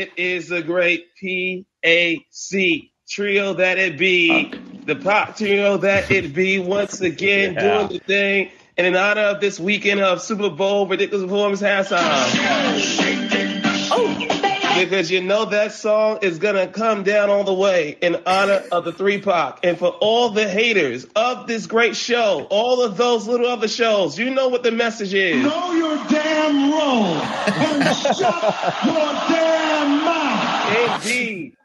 It is the great PAC trio that it be, the pop trio that it be, once again doing the thing. And in honor of this weekend of Super Bowl ridiculous performance halftime. Because you know that song is going to come down all the way in honor of the 3-Pac. And for all the haters of this great show, all of those little other shows, you know what the message is. Know your damn role and shut your damn mouth.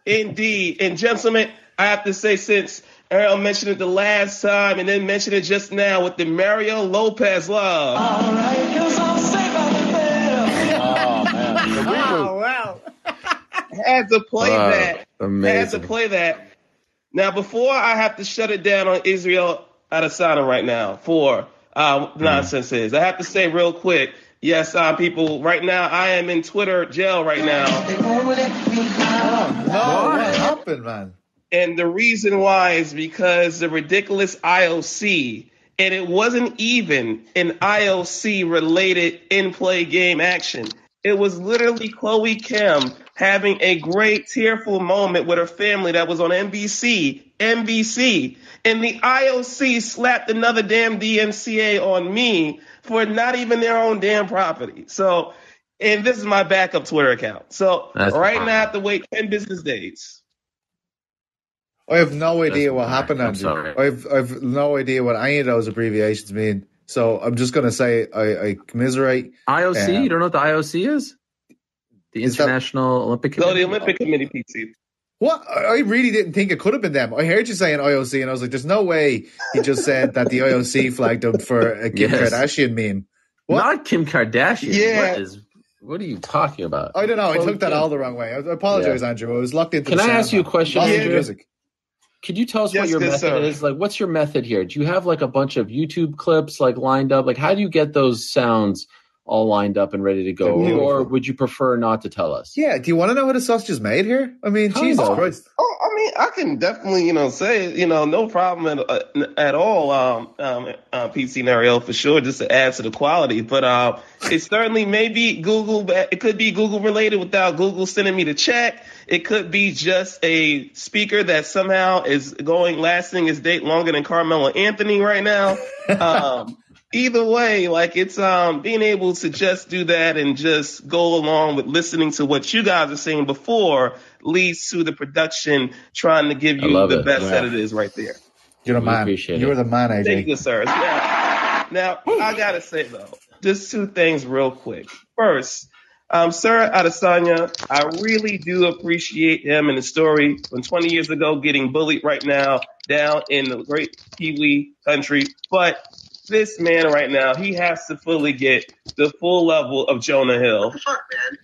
Indeed. And gentlemen, I have to say, since Ariel mentioned it the last time and then mentioned it just now with the Mario Lopez love. All right, 'cause I'm safe out there. Oh, man. Wow. Had to play that. Amazing. Had to play that. Now, before I have to shut it down on Israel Adesanya right now for nonsense is, I have to say real quick, yes, people, right now I am in Twitter jail right now. What happened, man? And the reason why is because the ridiculous IOC, and it wasn't even an IOC-related in-play game action. It was literally Chloe Kim having a great tearful moment with her family that was on NBC, and the IOC slapped another damn DMCA on me for not even their own damn property. So, and this is my backup Twitter account. So now I have to wait 10 business days. I have no idea what happened, Andrew. I've no idea what any of those abbreviations mean. So I'm just going to say I commiserate. IOC? You don't know what the IOC is? The International Olympic Committee? No, the Olympic Committee, PT. What? I really didn't think it could have been them. I heard you saying IOC, and I was like, there's no way he just said that the IOC flagged him for a Kim Kardashian meme. What? Not Kim Kardashian. Yeah. What are you talking about? I don't know. I took that all the wrong way. I apologize, Andrew. I was locked into Can I ask you a question, Andrew? Music. Could you tell us what your method is? Like, what's your method here? Do you have like a bunch of YouTube clips like lined up? Like, how do you get those sounds all lined up and ready to go? Or would you prefer not to tell us? Yeah. Do you want to know how the sausage is made here? I mean, Jesus Christ. Oh, I mean, I can definitely, say, no problem at all, PC and Ariel, for sure, just to add to the quality. But it certainly may be Google. It could be Google related without Google sending me the check. It could be just a speaker that somehow is lasting its date longer than Carmelo Anthony right now. Either way, like, it's being able to just do that and just go along with listening to what you guys are saying before leads to the production trying to give you the best that it is right there. You're the man. You're the man, AJ. Thank you, sir. Now, I got to say, though, just two things real quick. First, Sir Adesanya, I really do appreciate him and the story from 20 years ago getting bullied right now down in the great Kiwi country. But this man right now, he has to fully get the full level of Jonah Hill. What the fuck, man?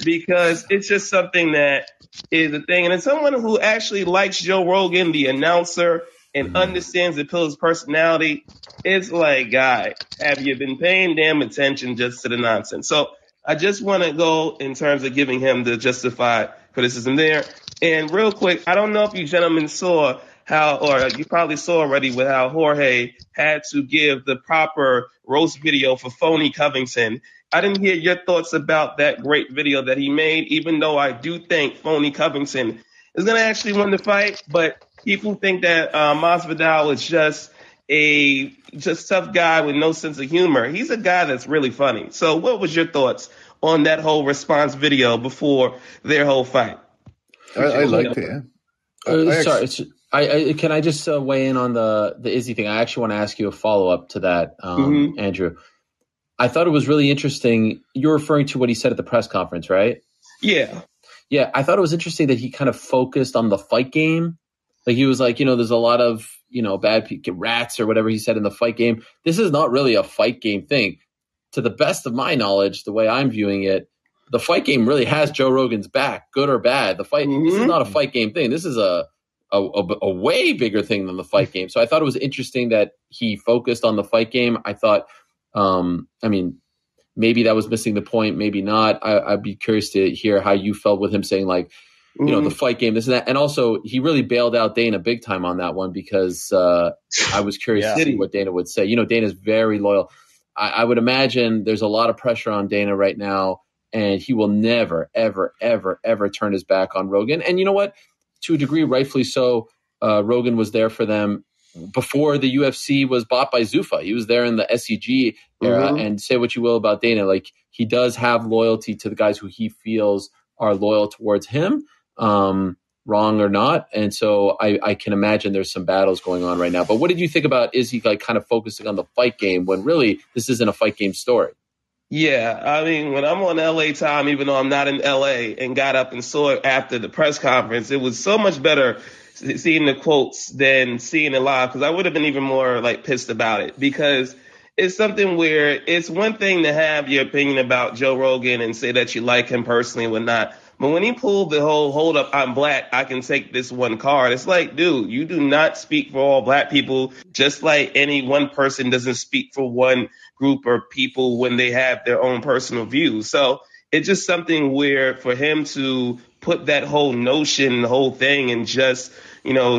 Because it's just something that is a thing. And as someone who actually likes Joe Rogan, the announcer, and understands the pillar's personality, it's like, guy, have you been paying damn attention just to the nonsense? So I just want to go in terms of giving him the justified criticism there. And real quick, I don't know if you gentlemen saw how, or you probably saw already with how Jorge had to give the proper roast video for Phony Covington. I didn't hear your thoughts about that great video that he made, even though I do think Phony Covington is going to actually win the fight. But people think that Masvidal is just a tough guy with no sense of humor. He's a guy that's really funny. So what was your thoughts on that whole response video before their whole fight? I liked it, yeah. Can I just weigh in on the Izzy thing? I actually want to ask you a follow-up to that, Andrew. I thought it was really interesting. You're referring to what he said at the press conference, right? Yeah. Yeah, I thought it was interesting that he kind of focused on the fight game. Like, he was like, there's a lot of, bad rats or whatever he said in the fight game. This is not really a fight game thing. To the best of my knowledge, the way I'm viewing it, the fight game really has Joe Rogan's back, good or bad. This is not a fight game thing. This is a way bigger thing than the fight game. So I thought it was interesting that he focused on the fight game. I thought, maybe that was missing the point, maybe not. I'd be curious to hear how you felt with him saying, like, the fight game, this and that. And also, he really bailed out Dana big time on that one because I was curious to see what Dana would say. Dana's very loyal. I would imagine there's a lot of pressure on Dana right now. and he will never, ever, ever, ever turn his back on Rogan. And you know what? To a degree, rightfully so, Rogan was there for them before the UFC was bought by Zuffa. He was there in the SEG era. And say what you will about Dana, like, he does have loyalty to the guys who he feels are loyal towards him, wrong or not. And so I can imagine there's some battles going on right now. But what did you think about Izzy like kind of focusing on the fight game when really this isn't a fight game story? Yeah, I mean, when I'm on LA time, even though I'm not in LA, and got up and saw it after the press conference, it was so much better seeing the quotes than seeing it live, because I would have been even more like pissed about it, because it's something where it's one thing to have your opinion about Joe Rogan and say that you like him personally and whatnot. But when he pulled the whole, hold up, I'm black, I can take this one card, it's like, dude, you do not speak for all black people, just like any one person doesn't speak for one group or people when they have their own personal views. So it's just something where for him to put that whole notion, the whole thing, and just,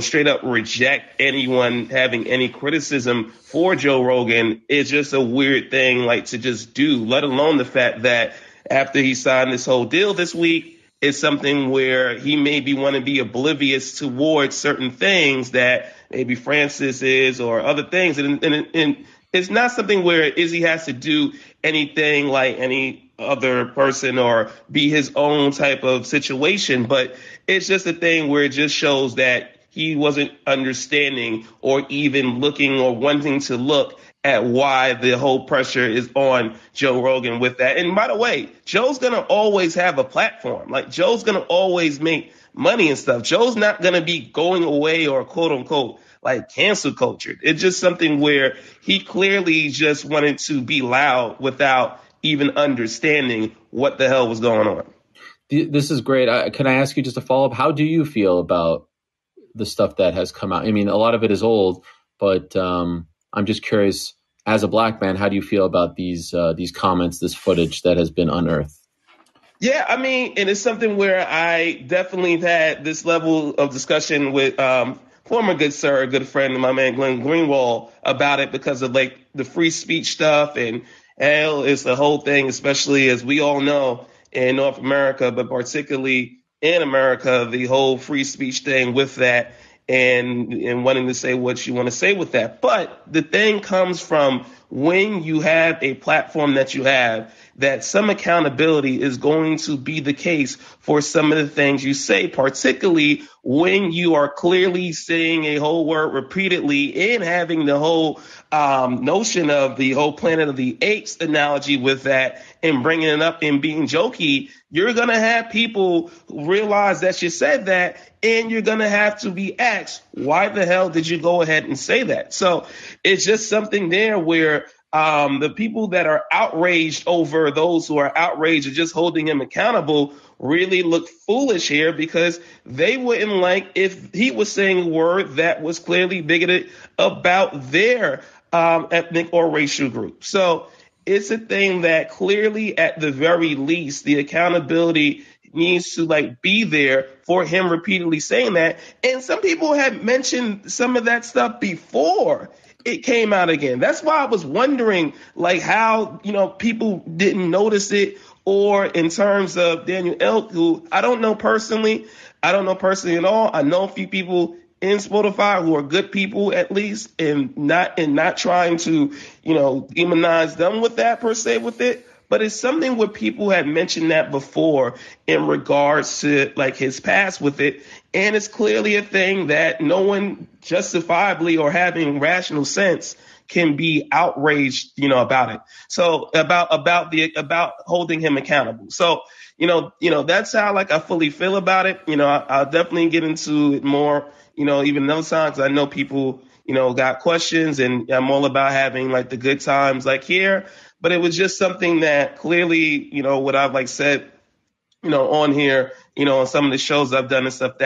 straight up reject anyone having any criticism for Joe Rogan is just a weird thing, like, to just do, let alone the fact that after he signed this whole deal this week, it's something where he maybe want to be oblivious towards certain things that maybe Francis is or other things. And it's not something where Izzy has to do anything like any other person or be his own type of situation, but it's just a thing where it just shows that he wasn't understanding or even looking or wanting to look at why the whole pressure is on Joe Rogan with that. And by the way, Joe's going to always have a platform. Like, Joe's going to always make money and stuff. Joe's not going to be going away or quote unquote like cancel cultured. It's just something where he clearly just wanted to be loud without even understanding what the hell was going on. This is great. Can I ask you just a follow-up? How do you feel about the stuff that has come out? I mean, a lot of it is old, but I'm just curious, as a black man, how do you feel about these comments, this footage that has been unearthed? Yeah, I mean, and it's something where I definitely had this level of discussion with former good sir, a good friend of my man, Glenn Greenwald, about it because of like the free speech stuff. And hell, it's the whole thing, especially as we all know in North America, but particularly in America, the whole free speech thing with that and wanting to say what you want to say with that. But the thing comes from when you have a platform that you have, that some accountability is going to be the case for some of the things you say, particularly when you are clearly saying a whole word repeatedly and having the whole notion of the whole Planet of the Apes analogy with that and bringing it up and being jokey. You're going to have people realize that you said that, and you're going to have to be asked, why the hell did you go ahead and say that? So it's just something there where the people that are outraged over those who are outraged and just holding him accountable really look foolish here, because they wouldn't like if he was saying a word that was clearly bigoted about their ethnic or racial group. So it's a thing that clearly, at the very least, the accountability needs to like be there for him repeatedly saying that. And some people had mentioned some of that stuff before it came out again. That's why I was wondering like how, people didn't notice it, or in terms of Daniel Elk, who I don't know personally at all. I know a few people in Spotify who are good people, at least, and not trying to, demonize them with that per se with it. But it's something where people had mentioned that before in regards to like his past with it. And it's clearly a thing that no one justifiably or having rational sense can be outraged, about it. So about holding him accountable. So, that's how like I fully feel about it. I'll definitely get into it more, even those times I know people, got questions, and I'm all about having like the good times like here. But it was just something that clearly, what I've like said, on here, on some of the shows I've done and stuff,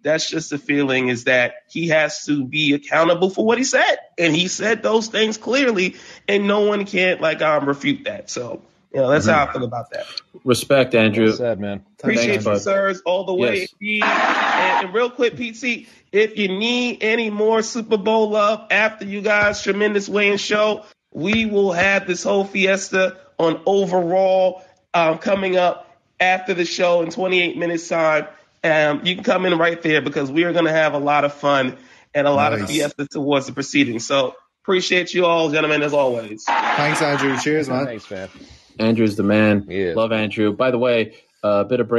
that's just the feeling is that he has to be accountable for what he said. And he said those things clearly, and no one can't like refute that. So, that's how I feel about that. Respect, Andrew. Well said, man. Appreciate you, sirs, all the way. Yes. And real quick, Petesy, if you need any more Super Bowl love after you guys' tremendous weigh-in show, we will have this whole fiesta on Overall coming up after the show in 28 minutes time. You can come in right there because we are going to have a lot of fun and a lot of fiesta towards the proceedings. So appreciate you all, gentlemen, as always. Thanks, Andrew. Cheers, man. Thanks, man. Andrew's the man. Yeah. Love Andrew. By the way, a bit of break.